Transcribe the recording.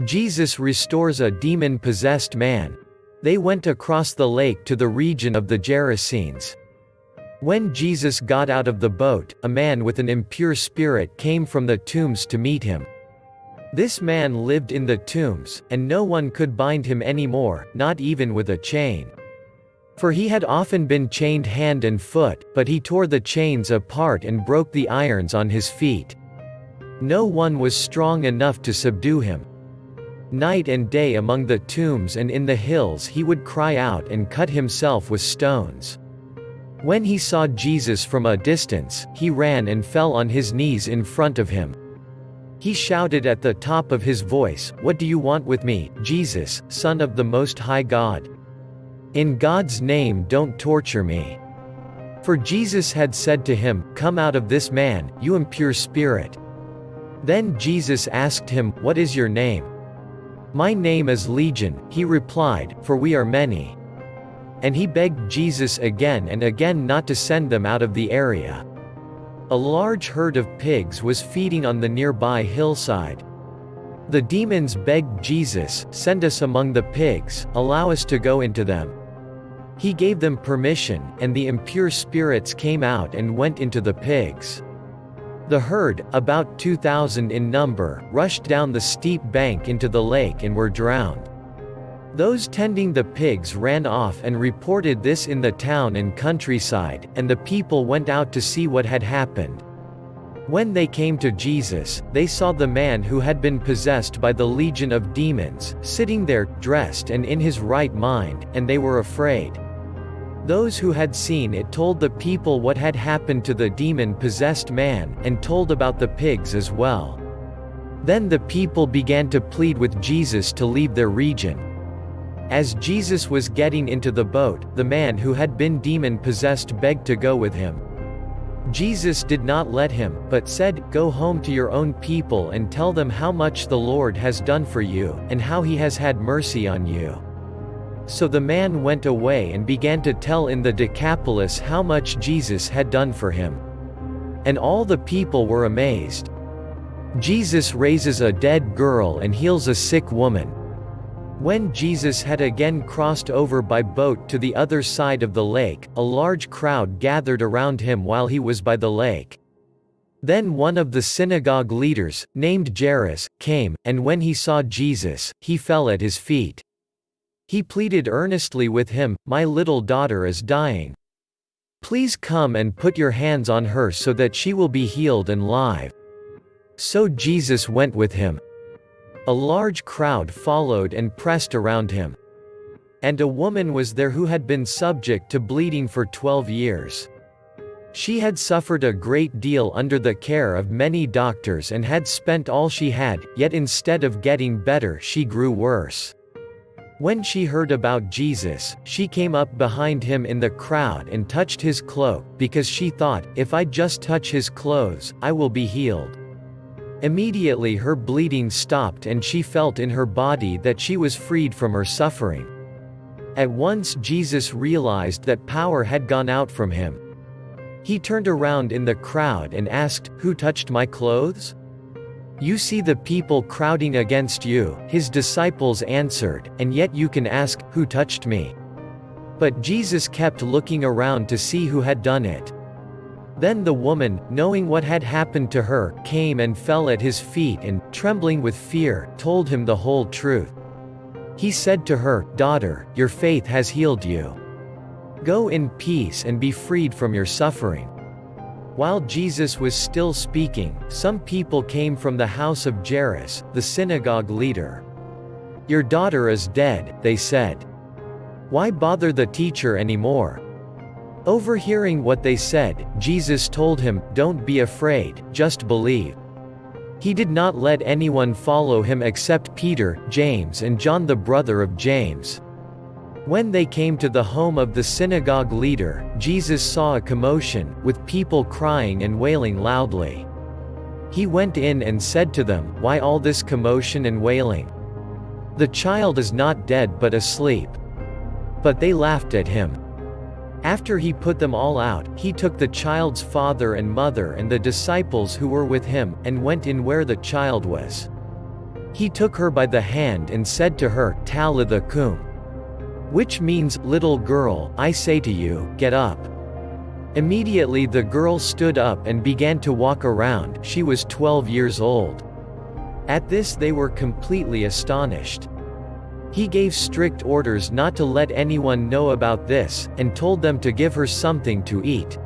Jesus restores a demon-possessed man. They went across the lake to the region of the Gerasenes. When Jesus got out of the boat, a man with an impure spirit came from the tombs to meet him. This man lived in the tombs, and no one could bind him anymore, not even with a chain. For he had often been chained hand and foot, but he tore the chains apart and broke the irons on his feet. No one was strong enough to subdue him. Night and day among the tombs and in the hills he would cry out and cut himself with stones. When he saw Jesus from a distance, he ran and fell on his knees in front of him. He shouted at the top of his voice, "What do you want with me, Jesus, Son of the Most High God? In God's name, don't torture me." For Jesus had said to him, "Come out of this man, you impure spirit." Then Jesus asked him, "What is your name?" "My name is Legion," he replied, "for we are many." And he begged Jesus again and again not to send them out of the area. A large herd of pigs was feeding on the nearby hillside. The demons begged Jesus, "Send us among the pigs, allow us to go into them." He gave them permission, and the impure spirits came out and went into the pigs. The herd, about 2,000 in number, rushed down the steep bank into the lake and were drowned. Those tending the pigs ran off and reported this in the town and countryside, and the people went out to see what had happened. When they came to Jesus, they saw the man who had been possessed by the legion of demons, sitting there, dressed and in his right mind, and they were afraid. Those who had seen it told the people what had happened to the demon-possessed man, and told about the pigs as well. Then the people began to plead with Jesus to leave their region. As Jesus was getting into the boat, the man who had been demon-possessed begged to go with him. Jesus did not let him, but said, "Go home to your own people and tell them how much the Lord has done for you, and how he has had mercy on you." So the man went away and began to tell in the Decapolis how much Jesus had done for him. And all the people were amazed. Jesus raises a dead girl and heals a sick woman. When Jesus had again crossed over by boat to the other side of the lake, a large crowd gathered around him while he was by the lake. Then one of the synagogue leaders, named Jairus, came, and when he saw Jesus, he fell at his feet. He pleaded earnestly with him, "My little daughter is dying. Please come and put your hands on her so that she will be healed and live." So Jesus went with him. A large crowd followed and pressed around him. And a woman was there who had been subject to bleeding for 12 years. She had suffered a great deal under the care of many doctors and had spent all she had, yet instead of getting better she grew worse. When she heard about Jesus, she came up behind him in the crowd and touched his cloak, because she thought, "If I just touch his clothes, I will be healed." Immediately her bleeding stopped and she felt in her body that she was freed from her suffering. At once Jesus realized that power had gone out from him. He turned around in the crowd and asked, "Who touched my clothes?" "You see the people crowding against you," his disciples answered, "and yet you can ask, 'Who touched me?'" But Jesus kept looking around to see who had done it. Then the woman, knowing what had happened to her, came and fell at his feet and, trembling with fear, told him the whole truth. He said to her, "Daughter, your faith has healed you. Go in peace and be freed from your suffering." While Jesus was still speaking, some people came from the house of Jairus, the synagogue leader. "Your daughter is dead," they said. "Why bother the teacher anymore?" Overhearing what they said, Jesus told him, "Don't be afraid, just believe." He did not let anyone follow him except Peter, James and John the brother of James. When they came to the home of the synagogue leader, Jesus saw a commotion, with people crying and wailing loudly. He went in and said to them, "Why all this commotion and wailing? The child is not dead but asleep." But they laughed at him. After he put them all out, he took the child's father and mother and the disciples who were with him, and went in where the child was. He took her by the hand and said to her, Talitha cum, which means, little girl, I say to you, get up. Immediately the girl stood up and began to walk around. She was 12 years old. At this they were completely astonished. He gave strict orders not to let anyone know about this, and told them to give her something to eat.